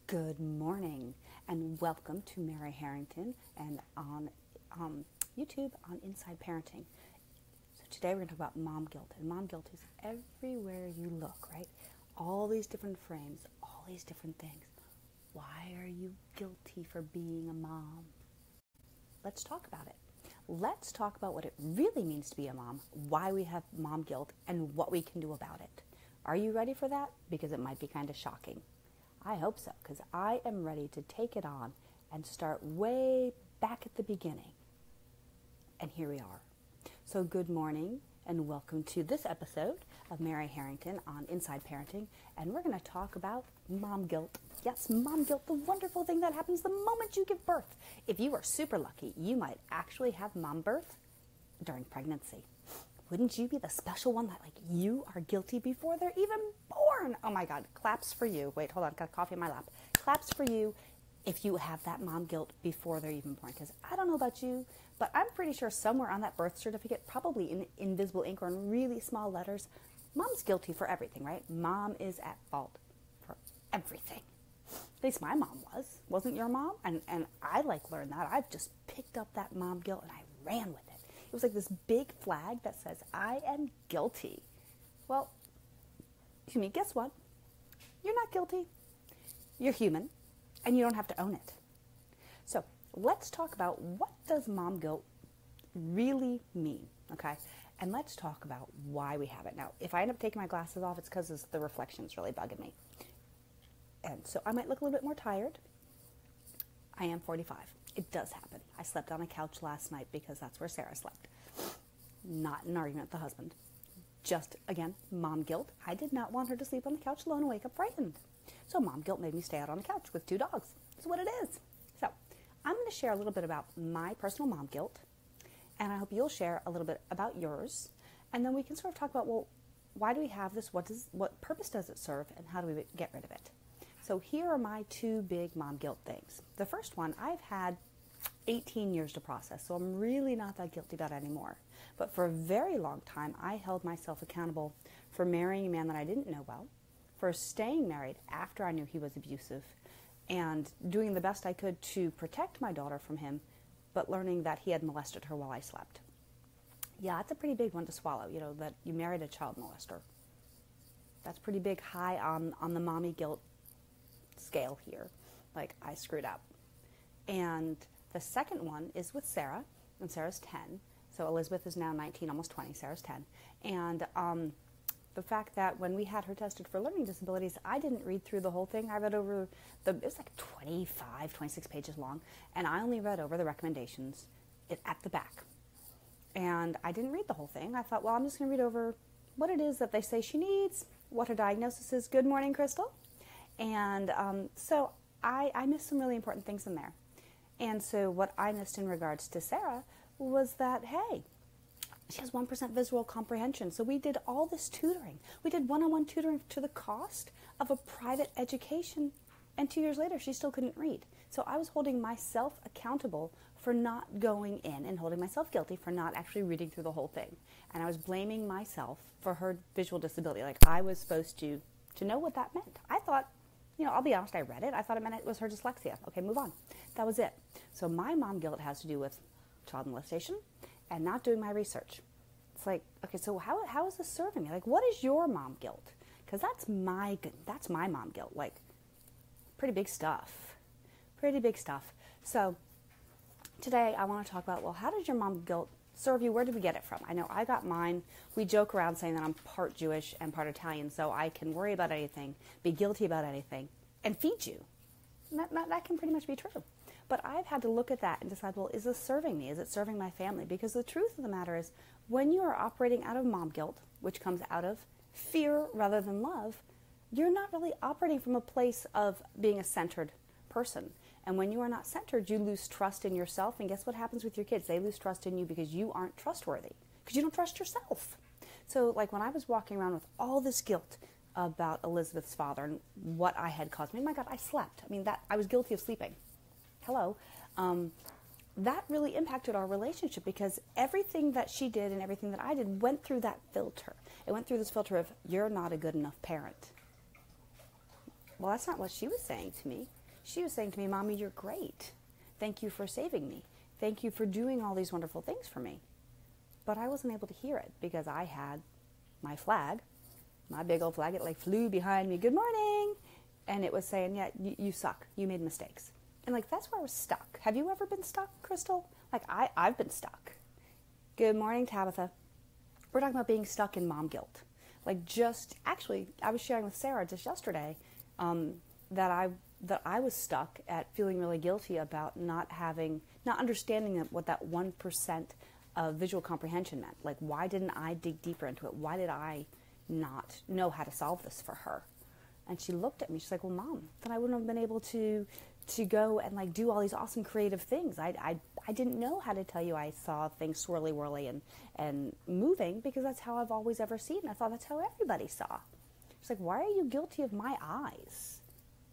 Good morning and welcome to Mary Harrington and on YouTube on Inside Parenting. So today we're going to talk about mom guilt, and mom guilt is everywhere you look, right? All these different frames, all these different things. Why are you guilty for being a mom? Let's talk about it. Let's talk about what it really means to be a mom, why we have mom guilt, and what we can do about it. Are you ready for that? Because it might be kind of shocking. I hope so, because I am ready to take it on and start way back at the beginning. And here we are. So good morning and welcome to this episode of Mary Harrington on Inside Parenting. And we're going to talk about mom guilt. Yes, mom guilt, the wonderful thing that happens the moment you give birth. If you are super lucky, you might actually have mom birth during pregnancy. Wouldn't you be the special one that you are guilty before they're even born? Oh my God, claps for you. Wait, hold on, got coffee in my lap. Claps for you if you have that mom guilt before they're even born. Because I don't know about you, but I'm pretty sure somewhere on that birth certificate, probably in invisible ink or in really small letters, mom's guilty for everything, right? Mom is at fault for everything. At least my mom was. Wasn't your mom? And I learned that. I've just picked up that mom guilt and I ran with it. It was like this big flag that says, I am guilty. Well, guess what? You're not guilty. You're human, and you don't have to own it. So let's talk about what does mom guilt really mean, okay? And let's talk about why we have it. Now, if I end up taking my glasses off, it's because the reflection's really bugging me. And so I might look a little bit more tired. I am 45. It does happen. I slept on a couch last night because that's where Sarah slept. Not an argument with the husband. Just, again, mom guilt. I did not want her to sleep on the couch alone and wake up frightened. So mom guilt made me stay out on the couch with 2 dogs. That's what it is. So I'm going to share a little bit about my personal mom guilt, and I hope you'll share a little bit about yours. And then we can sort of talk about, well, why do we have this? What purpose does it serve? And how do we get rid of it? So here are my 2 big mom guilt things. The first one, I've had 18 years to process, so I'm really not that guilty about it anymore. But for a very long time, I held myself accountable for marrying a man that I didn't know well, for staying married after I knew he was abusive, and doing the best I could to protect my daughter from him, but learning that he had molested her while I slept. Yeah, it's a pretty big one to swallow, that you married a child molester. That's pretty big high on the mommy guilt scale here. I screwed up. And the second one is with Sarah, and Sarah's 10. So Elizabeth is now 19, almost 20. Sarah's 10. And the fact that when we had her tested for learning disabilities, I didn't read through the whole thing. I read over it was 26 pages long, and I only read over the recommendations at the back. And I didn't read the whole thing. I thought, well, I'm just going to read over what it is that they say she needs, what her diagnosis is. Good morning, Crystal. And so I missed some really important things in there. And so what I missed in regards to Sarah was that, hey, she has 1% visual comprehension. So we did all this tutoring. We did one-on-one tutoring to the cost of a private education. And 2 years later, she still couldn't read. So I was holding myself accountable for not going in and holding myself guilty for not actually reading through the whole thing. And I was blaming myself for her visual disability. I was supposed to know what that meant. I thought, I'll be honest, I read it. I thought it meant it was her dyslexia. Okay, move on. That was it. So my mom guilt has to do with child molestation and not doing my research. It's okay, so how is this serving me? What is your mom guilt? Because that's my mom guilt. Pretty big stuff. Pretty big stuff. So today I want to talk about, well, how does your mom guilt serve you? Where did we get it from? I know I got mine. We joke around saying that I'm part Jewish and part Italian, so I can worry about anything, be guilty about anything, and feed you. And that can pretty much be true. But I've had to look at that and decide, well, is this serving me? Is it serving my family? Because the truth of the matter is, when you are operating out of mom guilt, which comes out of fear rather than love, you're not really operating from a place of being a centered person. And when you are not centered, you lose trust in yourself. And guess what happens with your kids? They lose trust in you because you aren't trustworthy, because you don't trust yourself. So when I was walking around with all this guilt about Elizabeth's father and what I had caused, my God, I slept. I was guilty of sleeping. Hello. That really impacted our relationship because everything that she did and everything that I did went through that filter. It went through this filter of, you're not a good enough parent. Well, that's not what she was saying to me. She was saying to me, Mommy, you're great. Thank you for saving me. Thank you for doing all these wonderful things for me. But I wasn't able to hear it because I had my flag, my big old flag. It like flew behind me. Good morning. And it was saying, yeah, you suck. You made mistakes. And like, that's where I was stuck. Have you ever been stuck, Crystal? Like I've been stuck. Good morning, Tabitha. We're talking about being stuck in mom guilt. Like actually, I was sharing with Sarah just yesterday that I was stuck at feeling really guilty about not understanding what that 1% of visual comprehension meant. Like, why didn't I dig deeper into it? Why did I not know how to solve this for her? And she looked at me. She's like, well, Mom, then I wouldn't have been able to go and like do all these awesome creative things. I didn't know how to tell you I saw things swirly whirly and moving because that's how I've always ever seen. I thought that's how everybody saw. She's like, why are you guilty of my eyes?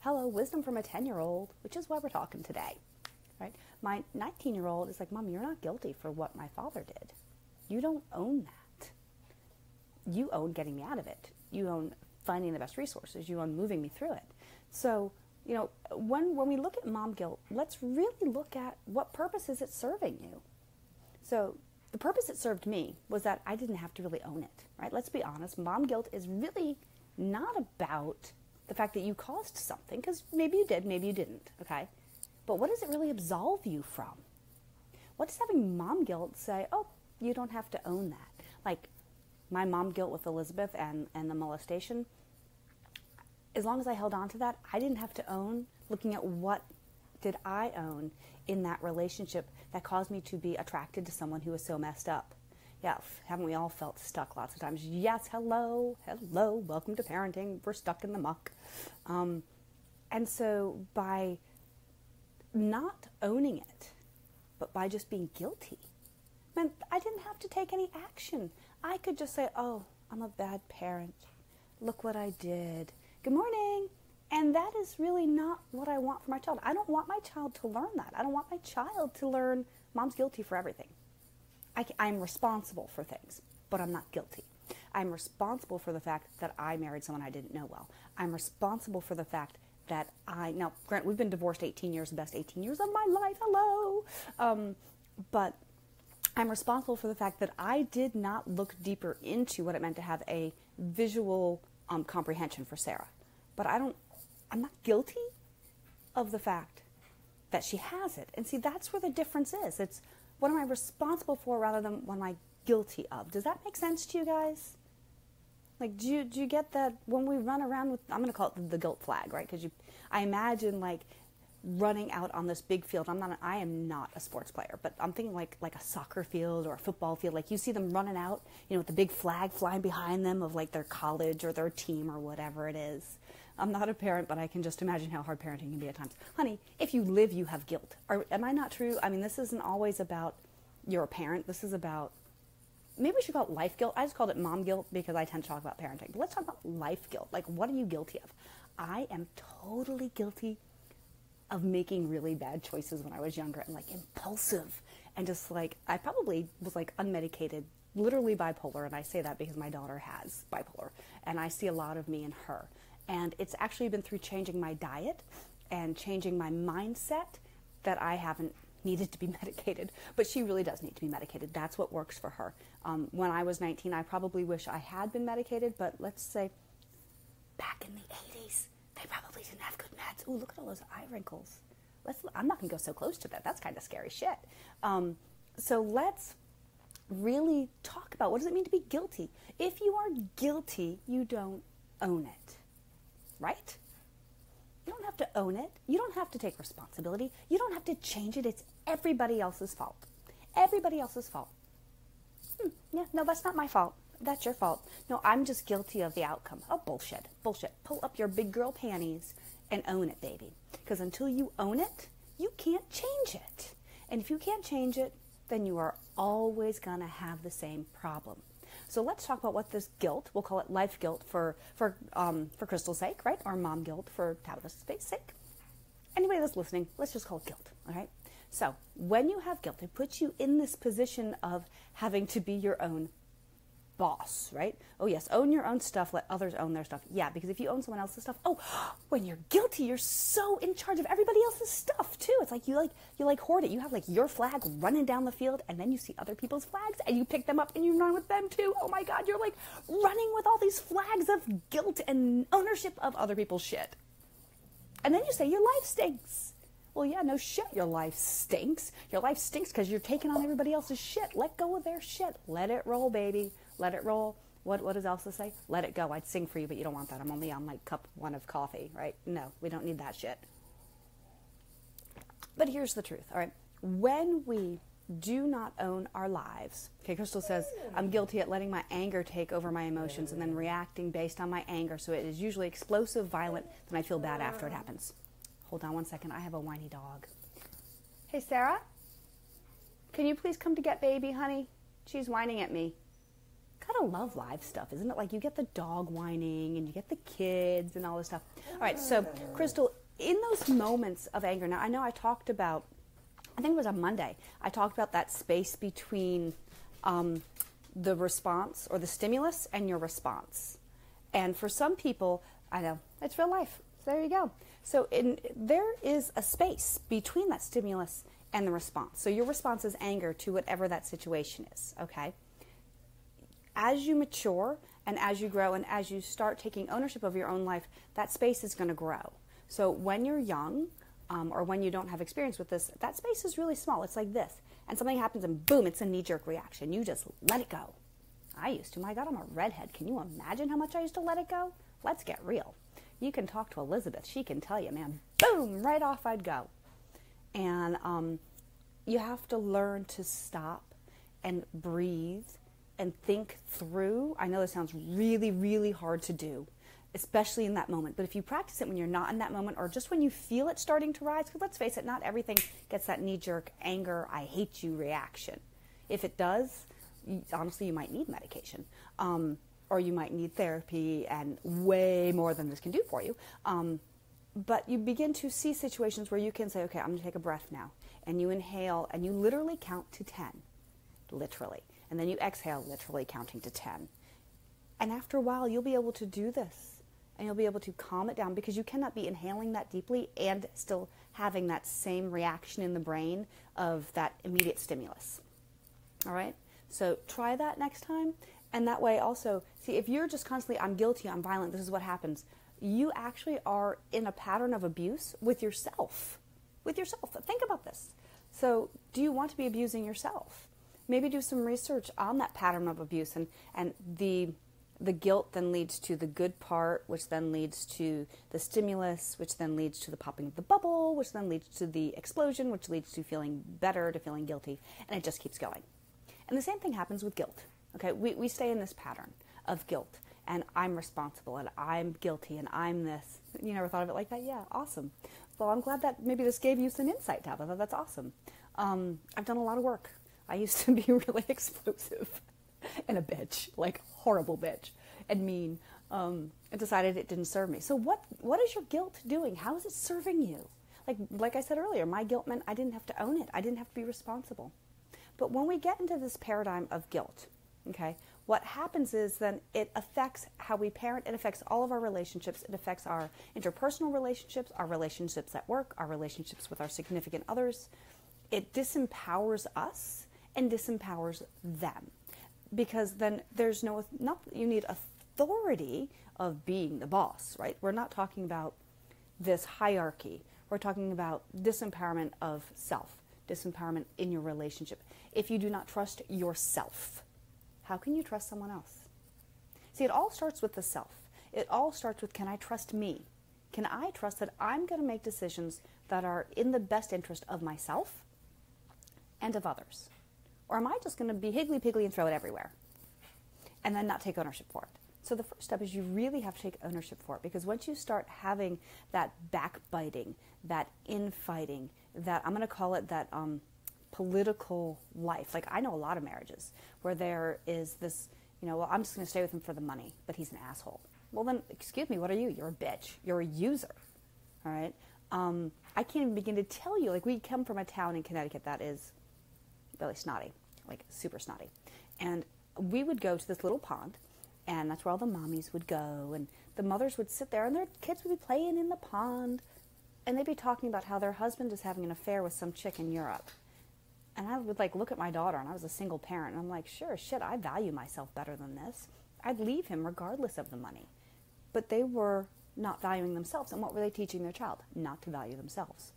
Hello, wisdom from a 10-year-old, which is why we're talking today, right? My 19-year-old is like, Mom, you're not guilty for what my father did. You don't own that. You own getting me out of it. You own finding the best resources. You own moving me through it. So, you know, when we look at mom guilt, let's really look at what purpose is it serving you. So the purpose it served me was that I didn't have to really own it, right? Let's be honest. Mom guilt is really not about the fact that you caused something, because maybe you did, maybe you didn't, okay? But what does it really absolve you from? What does having mom guilt say, oh, you don't have to own that? Like my mom guilt with Elizabeth and the molestation, as long as I held on to that, I didn't have to own looking at what did I own in that relationship that caused me to be attracted to someone who was so messed up. Yeah, haven't we all felt stuck lots of times? Yes, hello, welcome to parenting. We're stuck in the muck. And so by not owning it, but by just being guilty, meant I didn't have to take any action. I could just say, oh, I'm a bad parent. Look what I did. Good morning. And that is really not what I want for my child. I don't want my child to learn that. I don't want my child to learn mom's guilty for everything. I'm responsible for things, but I'm not guilty. I'm responsible for the fact that I married someone I didn't know well. I'm responsible for the fact that now, Grant, we've been divorced 18 years, the best 18 years of my life, hello. But I'm responsible for the fact that I did not look deeper into what it meant to have a visual comprehension for Sarah. But I'm not guilty of the fact that she has it. And see, that's where the difference is. It's what am I responsible for rather than what am I guilty of? Does that make sense to you guys? Like, do you get that when we run around with, I'm going to call it the guilt flag, right? Because I imagine like running out on this big field. I am not a sports player, but I'm thinking like a soccer field or a football field. Like you see them running out, with the big flag flying behind them of like their college or their team or whatever it is. I'm not a parent, but I can just imagine how hard parenting can be at times. Honey, if you live, you have guilt. Am I not true? I mean, this isn't always about you're a parent. This is about, maybe we should call it life guilt. I just called it mom guilt because I tend to talk about parenting. But let's talk about life guilt. Like, what are you guilty of? I am totally guilty of making really bad choices when I was younger and like impulsive. And just like, I probably was like unmedicated, literally bipolar. And I say that because my daughter has bipolar. And I see a lot of me in her. And it's actually been through changing my diet and changing my mindset that I haven't needed to be medicated. But she really does need to be medicated. That's what works for her. When I was 19, I probably wish I had been medicated. But let's say back in the 80s, they probably didn't have good meds. Ooh, look at all those eye wrinkles. I'm not going to go so close to that. That's kind of scary shit. So let's really talk about what does it mean to be guilty. If you are guilty, you don't own it. Right? You don't have to own it. You don't have to take responsibility. You don't have to change it. It's everybody else's fault. Everybody else's fault. Yeah, no, that's not my fault. That's your fault. No, I'm just guilty of the outcome. Oh, bullshit. Bullshit. Pull up your big girl panties and own it, baby. Because until you own it, you can't change it. And if you can't change it, then you are always going to have the same problem. So let's talk about what this guilt, we'll call it life guilt for Crystal's sake, right? Or mom guilt for Tabitha's sake. Anybody that's listening, let's just call it guilt, all right? So when you have guilt, it puts you in this position of having to be your own boss, right? Oh yes, own your own stuff, let others own their stuff. Yeah, because if you own someone else's stuff, oh, when you're guilty, you're so in charge of everybody else's stuff too. It's like you hoard it. You have like your flag running down the field, and then you see other people's flags and you pick them up and you run with them too. Oh my God, you're like running with all these flags of guilt and ownership of other people's shit. And then you say your life stinks. Well, yeah, no shit, your life stinks. Your life stinks because you're taking on everybody else's shit. Let go of their shit. Let it roll, baby. Let it roll. What does Elsa say? Let it go. I'd sing for you, but you don't want that. I'm only on like cup 1 of coffee, right? No, we don't need that shit. But here's the truth, all right? When we do not own our lives, okay, Crystal says, I'm guilty at letting my anger take over my emotions and then reacting based on my anger. So it is usually explosive, violent, and I feel bad after it happens. Hold on one second. I have a whiny dog. Hey, Sarah? Can you please come to get baby, honey? She's whining at me. Gotta love live stuff, isn't it? Like you get the dog whining and you get the kids and all this stuff. All right, so Crystal, in those moments of anger, now I know I talked about, I think it was on Monday, I talked about that space between the response or the stimulus and your response. And for some people, I know, it's real life. So there you go. So there is a space between that stimulus and the response. So your response is anger to whatever that situation is, okay? As you mature and as you grow and as you start taking ownership of your own life, that space is going to grow. So when you're young or when you don't have experience with this, that space is really small. It's like this. And something happens and boom, it's a knee-jerk reaction. You just let it go. I used to. My God, I'm a redhead. Can you imagine how much I used to let it go? Let's get real. You can talk to Elizabeth. She can tell you, man, boom, right off I'd go. And you have to learn to stop and breathe and think through. I know this sounds really, really hard to do, especially in that moment. But if you practice it when you're not in that moment or just when you feel it starting to rise, because let's face it, not everything gets that knee-jerk anger, I hate you reaction. If it does, honestly, you might need medication. Or you might need therapy and way more than this can do for you. But you begin to see situations where you can say, okay, I'm going to take a breath now. And you inhale and you literally count to 10. Literally. And then you exhale, literally counting to 10. And after a while, you'll be able to do this. And you'll be able to calm it down because you cannot be inhaling that deeply and still having that same reaction in the brain of that immediate stimulus. All right? So try that next time. And that way also, see, if you're just constantly, I'm guilty, I'm violent, this is what happens, you actually are in a pattern of abuse with yourself. With yourself. Think about this. So do you want to be abusing yourself? Maybe do some research on that pattern of abuse and the guilt then leads to the good part, which then leads to the stimulus, which then leads to the popping of the bubble, which then leads to the explosion, which leads to feeling better, to feeling guilty, and it just keeps going. And the same thing happens with guilt. Okay, we stay in this pattern of guilt, and I'm responsible, and I'm guilty, and I'm this. You never thought of it like that? Yeah, awesome. Well, I'm glad that maybe this gave you some insight, Tabitha. That's awesome. I've done a lot of work. I used to be really explosive and a bitch, like horrible bitch, and mean. And decided it didn't serve me. So what is your guilt doing? How is it serving you? Like I said earlier, my guilt meant I didn't have to own it. I didn't have to be responsible. But when we get into this paradigm of guilt, okay, what happens is then it affects how we parent. It affects all of our relationships. It affects our interpersonal relationships, our relationships at work, our relationships with our significant others. It disempowers us and disempowers them. Because then there's not you need authority of being the boss, right? We're not talking about this hierarchy. We're talking about disempowerment of self, disempowerment in your relationship. If you do not trust yourself, how can you trust someone else? See, it all starts with the self. It all starts with, can I trust me? Can I trust that I'm going to make decisions that are in the best interest of myself and of others? Or am I just going to be higgly-piggly and throw it everywhere and then not take ownership for it? So the first step is you really have to take ownership for it, because once you start having that backbiting, that infighting, that I'm going to call it that political life. Like I know a lot of marriages where there is this, well, I'm just going to stay with him for the money, but he's an asshole. Well then, excuse me, what are you? You're a bitch. You're a user. All right? I can't even begin to tell you, like we come from a town in Connecticut that is really snotty, like super snotty. And we would go to this little pond, and that's where all the mommies would go, and the mothers would sit there, and their kids would be playing in the pond, and they'd be talking about how their husband is having an affair with some chick in Europe. And I would look at my daughter, and I was a single parent, and I'm like, sure as shit, I value myself better than this. I'd leave him regardless of the money. But they were not valuing themselves. And what were they teaching their child? Not to value themselves.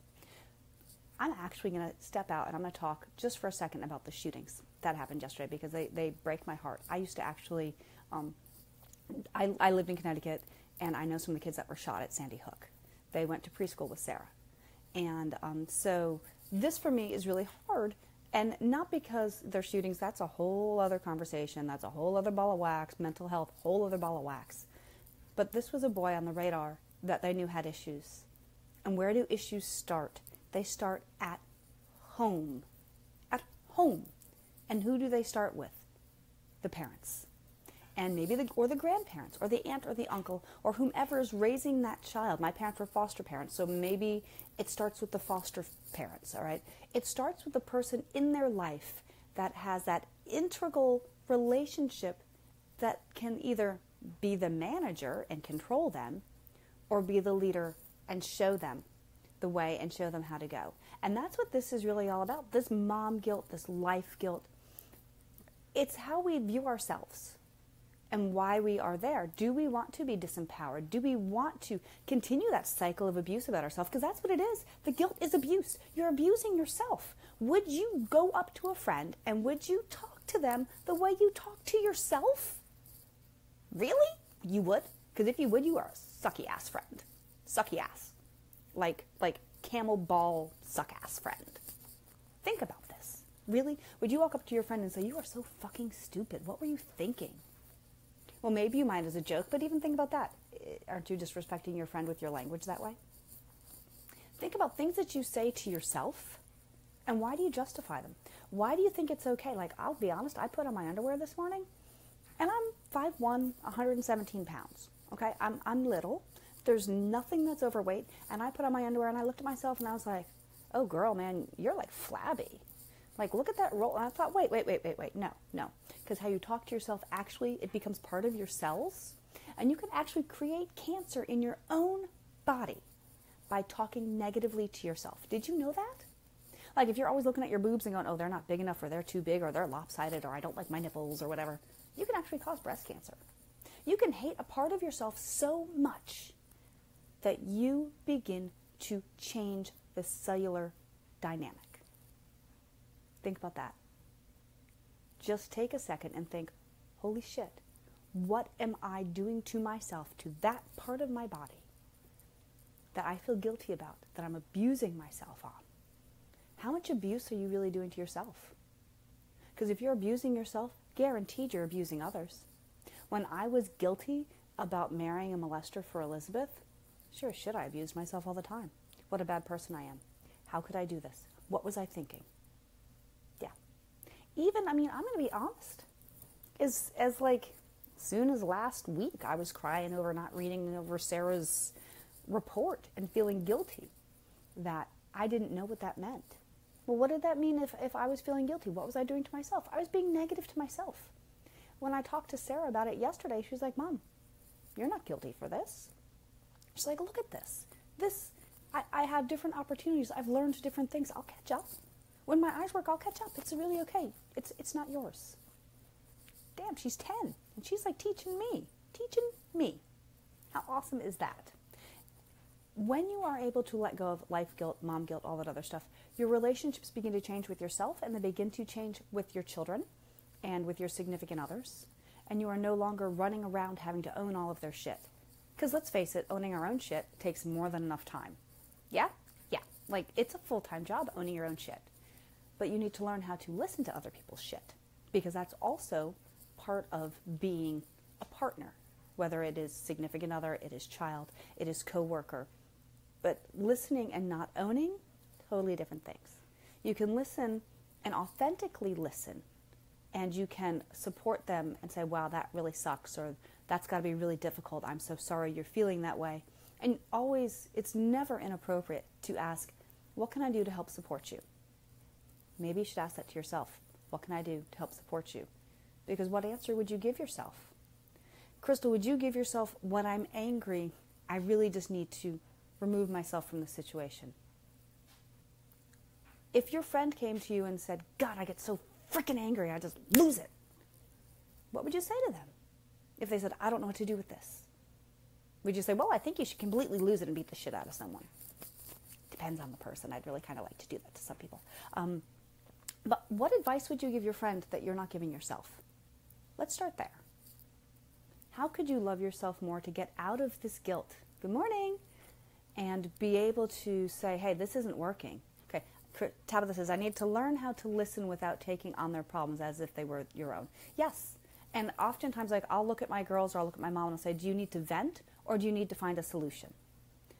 I'm actually going to step out, and I'm going to talk just for a second about the shootings that happened yesterday, because they break my heart. I used to actually, I lived in Connecticut, and I know some of the kids that were shot at Sandy Hook. They went to preschool with Sarah. And so this for me is really hard, and not because they're shootings. That's a whole other conversation. That's a whole other ball of wax. Mental health, whole other ball of wax. But this was a boy on the radar that they knew had issues. And where do issues start? They start at home. At home. And who do they start with? The parents. And maybe the grandparents, or the aunt or the uncle, or whomever is raising that child. My parents were foster parents, so maybe it starts with the foster parents, all right? It starts with the person in their life that has that integral relationship that can either be the manager and control them, or be the leader and show them the way and show them how to go. And that's what this is really all about, this mom guilt, this life guilt. It's how we view ourselves and why we are there. Do we want to be disempowered? Do we want to continue that cycle of abuse about ourselves? Because that's what it is. The guilt is abuse. You're abusing yourself. Would you go up to a friend and would you talk to them the way you talk to yourself? Really? You would? Because if you would, you are a sucky ass friend. Sucky ass. Like camel ball suck ass friend. Think about this. Really? Would you walk up to your friend and say, you are so fucking stupid. What were you thinking? Well, maybe you might as a joke, but even think about that. Aren't you disrespecting your friend with your language that way? Think about things that you say to yourself, and why do you justify them? Why do you think it's okay? I'll be honest, I put on my underwear this morning, and I'm 5'1", 117 pounds, okay? I'm little. There's nothing that's overweight, and I put on my underwear, and I looked at myself, and I was like, oh, girl, man, you're, flabby. Look at that roll. And I thought, wait. No. Because how you talk to yourself, actually, it becomes part of your cells. And you can actually create cancer in your own body by talking negatively to yourself. Did you know that? If you're always looking at your boobs and going, oh, they're not big enough, or they're too big, or they're lopsided, or I don't like my nipples, or whatever, you can actually cause breast cancer. You can hate a part of yourself so much that you begin to change the cellular dynamic. Think about that. Just take a second and think, holy shit, what am I doing to myself, to that part of my body that I feel guilty about, that I'm abusing myself on? How much abuse are you really doing to yourself? Because if you're abusing yourself, guaranteed you're abusing others. When I was guilty about marrying a molester for Elizabeth, sure as shit I abused myself all the time. What a bad person I am. How could I do this? What was I thinking? I'm going to be honest. As soon as last week, I was crying over not reading over Sarah's report and feeling guilty that I didn't know what that meant. Well, what did that mean if I was feeling guilty? What was I doing to myself? I was being negative to myself. When I talked to Sarah about it yesterday, she was like, Mom, you're not guilty for this. She's like, look at this. I have different opportunities. I've learned different things. I'll catch up. When my eyes work, I'll catch up. It's really okay. It's not yours. Damn, she's 10. And she's teaching me. Teaching me. How awesome is that? When you are able to let go of life guilt, mom guilt, all that other stuff, your relationships begin to change with yourself, and they begin to change with your children and with your significant others. And you are no longer running around having to own all of their shit. Because let's face it, owning our own shit takes more than enough time. Yeah? Yeah. It's a full-time job owning your own shit. But you need to learn how to listen to other people's shit, because that's also part of being a partner, whether it is significant other, it is child, it is coworker. But listening and not owning, totally different things. You can listen and authentically listen, and you can support them and say, wow, that really sucks, or that's got to be really difficult. I'm so sorry you're feeling that way. And always, it's never inappropriate to ask, what can I do to help support you? Maybe you should ask that to yourself. What can I do to help support you? Because what answer would you give yourself? Crystal, would you give yourself, when I'm angry, I really just need to remove myself from the situation? If your friend came to you and said, God, I get so freaking angry, I just lose it, what would you say to them? If they said, I don't know what to do with this. Would you say, well, I think you should completely lose it and beat the shit out of someone? Depends on the person. I'd really kind of like to do that to some people. But what advice would you give your friend that you're not giving yourself? Let's start there. How could you love yourself more to get out of this guilt? Good morning. And be able to say, hey, this isn't working. Okay. Tabitha says, I need to learn how to listen without taking on their problems as if they were your own. Yes. And oftentimes, like, I'll look at my girls or I'll look at my mom and I'll say, do you need to vent or do you need to find a solution?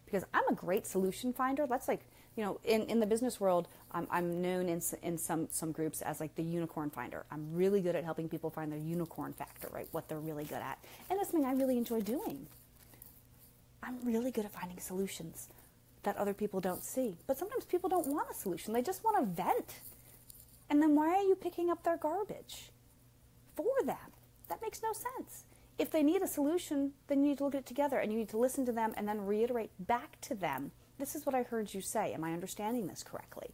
Because I'm a great solution finder. That's like, you know, in the business world, I'm known in some groups as like the unicorn finder. I'm really good at helping people find their unicorn factor, right? What they're really good at. And that's something I really enjoy doing. I'm really good at finding solutions that other people don't see. But sometimes people don't want a solution. They just want to vent. And then why are you picking up their garbage for them? That makes no sense. If they need a solution, then you need to look at it together and you need to listen to them and then reiterate back to them, this is what I heard you say. Am I understanding this correctly?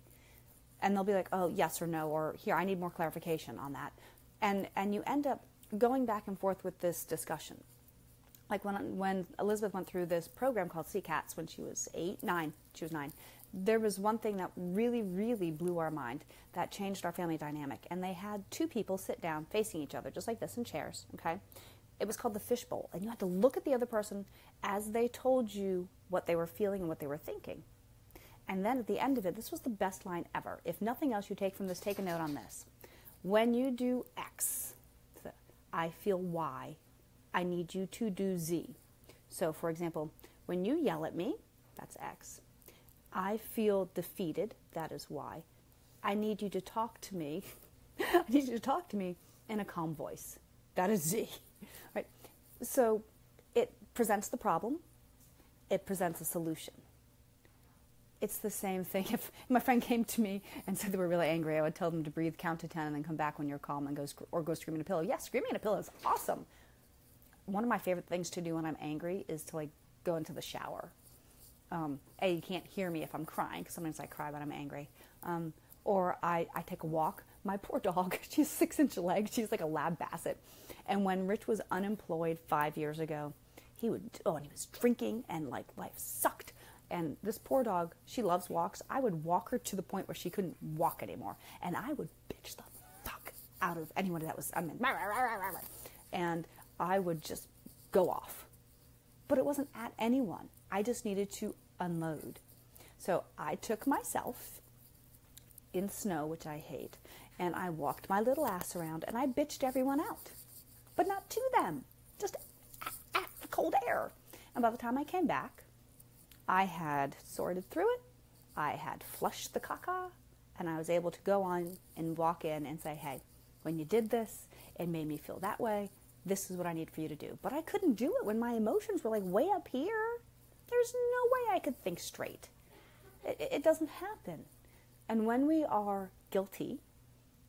And they'll be like, oh, yes or no, or here, I need more clarification on that. And you end up going back and forth with this discussion. Like when Elizabeth went through this program called CCATS when she was 9, there was one thing that really, really blew our mind that changed our family dynamic. And they had two people sit down facing each other, just like this in chairs, okay? It was called the fishbowl. And you had to look at the other person as they told you what they were feeling and what they were thinking. And then at the end of it, this was the best line ever. If nothing else you take from this, take a note on this. When you do X, so I feel Y, I need you to do Z. So for example, when you yell at me, that's X. I feel defeated, that is Y. I need you to talk to me. I need you to talk to me in a calm voice. That is Z. Right? So it presents the problem. It presents a solution. It's the same thing. If my friend came to me and said they were really angry, I would tell them to breathe, count to 10, and then come back when you're calm and go scream in a pillow. Yes, screaming in a pillow is awesome. One of my favorite things to do when I'm angry is to like go into the shower. You can't hear me if I'm crying, because sometimes I cry when I'm angry. Or I take a walk. My poor dog, she has 6-inch legs. She's like a lab basset. And when Rich was unemployed 5 years ago, and he was drinking and like life sucked. And this poor dog, she loves walks. I would walk her to the point where she couldn't walk anymore. And I would bitch the fuck out of anyone that was, and I would just go off. But it wasn't at anyone. I just needed to unload. So I took myself in snow, which I hate, and I walked my little ass around and I bitched everyone out. But not to them, just at the cold air. And by the time I came back, I had sorted through it, I had flushed the caca, and I was able to go on and walk in and say, hey, when you did this, it made me feel that way. This is what I need for you to do. But I couldn't do it when my emotions were like way up here. There's no way I could think straight. It doesn't happen. And when we are guilty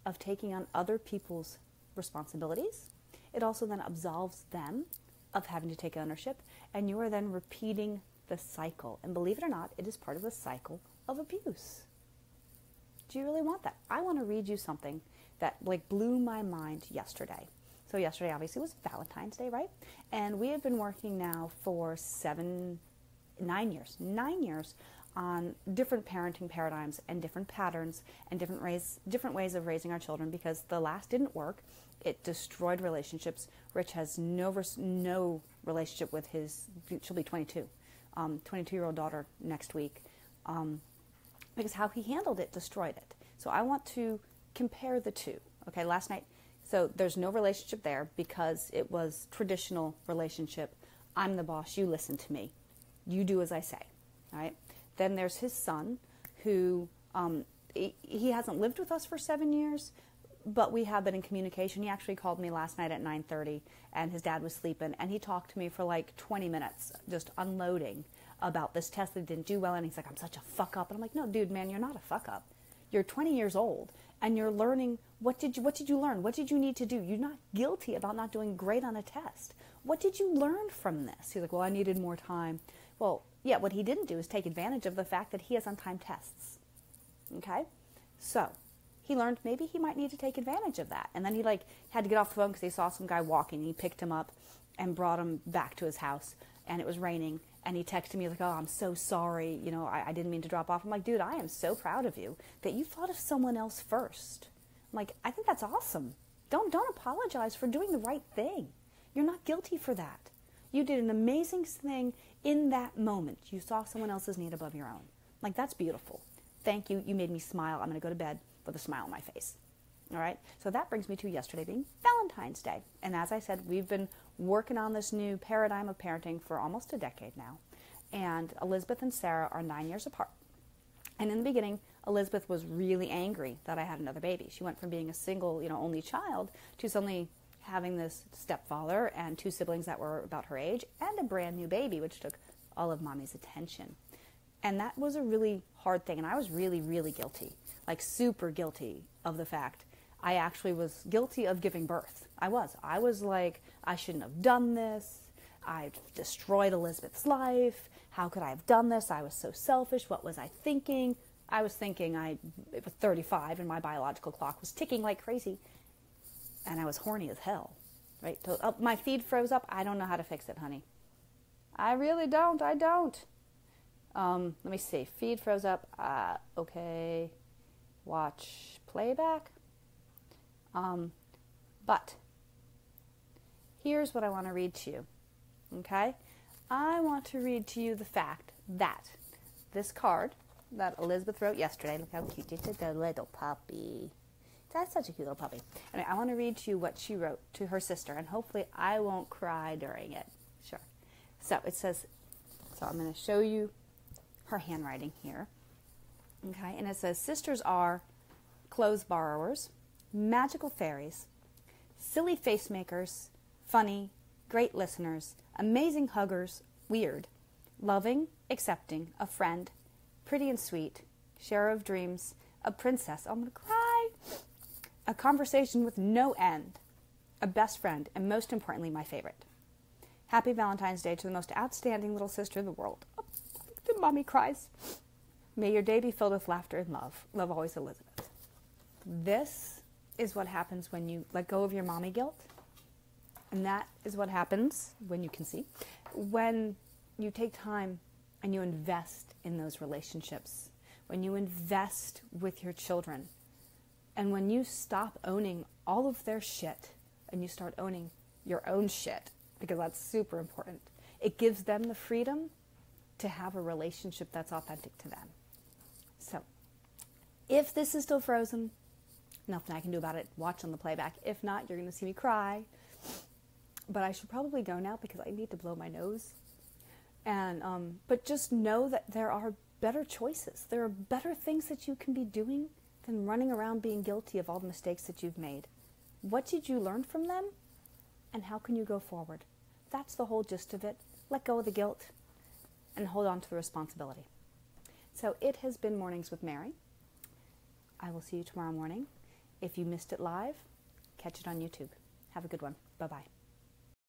of taking on other people's responsibilities, it also then absolves them of having to take ownership, and you are then repeating the cycle. And believe it or not, it is part of the cycle of abuse. Do you really want that? I want to read you something that like blew my mind yesterday. So yesterday obviously was Valentine's Day, right? And we have been working now for 9 years on different parenting paradigms and different patterns and different ways of raising our children, because the last didn't work. It destroyed relationships. Rich has no relationship with she'll be 22, 22-year-old daughter next week, because how he handled it destroyed it. So I want to compare the two. Okay, last night, so there's no relationship there because it was traditional relationship. I'm the boss, you listen to me. You do as I say, all right? Then there's his son who, he hasn't lived with us for 7 years, but we have been in communication. He actually called me last night at 9:30, and his dad was sleeping, and he talked to me for like 20 minutes, just unloading about this test that didn't do well, and he's like, I'm such a fuck up. And I'm like, no, dude, man, you're not a fuck up. You're 20 years old and you're learning. What did you learn? What did you need to do? You're not guilty about not doing great on a test. What did you learn from this? He's like, well, I needed more time. Well, yeah, what he didn't do is take advantage of the fact that he has on-time tests. Okay? So he learned maybe he might need to take advantage of that. And then he had to get off the phone because he saw some guy walking. He picked him up and brought him back to his house. And it was raining. And he texted me like, oh, I'm so sorry. I didn't mean to drop off. I'm like, dude, I am so proud of you that you thought of someone else first. I'm like, I think that's awesome. Don't apologize for doing the right thing. You're not guilty for that. You did an amazing thing in that moment. You saw someone else's need above your own. Like, that's beautiful. Thank you. You made me smile. I'm going to go to bed with a smile on my face. All right? So that brings me to yesterday being Valentine's Day. And as I said, we've been working on this new paradigm of parenting for almost a decade now. And Elizabeth and Sarah are 9 years apart. And in the beginning, Elizabeth was really angry that I had another baby. She went from being a single, only child to suddenly having this stepfather and 2 siblings that were about her age and a brand new baby, which took all of mommy's attention. And that was a really hard thing. And I was really, really guilty, like super guilty of the fact I actually was guilty of giving birth. I was like, I shouldn't have done this. I destroyed Elizabeth's life. How could I have done this? I was so selfish. What was I thinking? I was thinking it was 35 and my biological clock was ticking like crazy. And I was horny as hell, right? So, my feed froze up. I don't know how to fix it, honey. I really don't. I don't. Let me see. Feed froze up. Okay. Watch playback. But here's what I want to read to you. Okay? I want to read to you the fact that this card that Elizabeth wrote yesterday, look how cute it is, the little puppy. That's such a cute little puppy. Anyway, I want to read to you what she wrote to her sister, and hopefully I won't cry during it. Sure. So it says, I'm going to show you her handwriting here. Okay, and it says, sisters are clothes borrowers, magical fairies, silly face makers, funny, great listeners, amazing huggers, weird, loving, accepting, a friend, pretty and sweet, sharer of dreams, a princess, I'm going to cry, a conversation with no end, a best friend, and most importantly, my favorite. Happy Valentine's Day to the most outstanding little sister in the world. Oh, the mommy cries. May your day be filled with laughter and love. Love always, Elizabeth. This is what happens when you let go of your mommy guilt. And that is what happens when you can see, when you take time and you invest in those relationships, when you invest with your children, and when you stop owning all of their shit and you start owning your own shit, because that's super important. It gives them the freedom to have a relationship that's authentic to them. So, if this is still frozen, nothing I can do about it. Watch on the playback. If not, you're going to see me cry. But I should probably go now because I need to blow my nose. And but just know that there are better choices. There are better things that you can be doing than running around being guilty of all the mistakes that you've made. What did you learn from them? And how can you go forward? That's the whole gist of it. Let go of the guilt and hold on to the responsibility. So it has been Mornings with Mary. I will see you tomorrow morning. If you missed it live, catch it on YouTube. Have a good one. Bye-bye.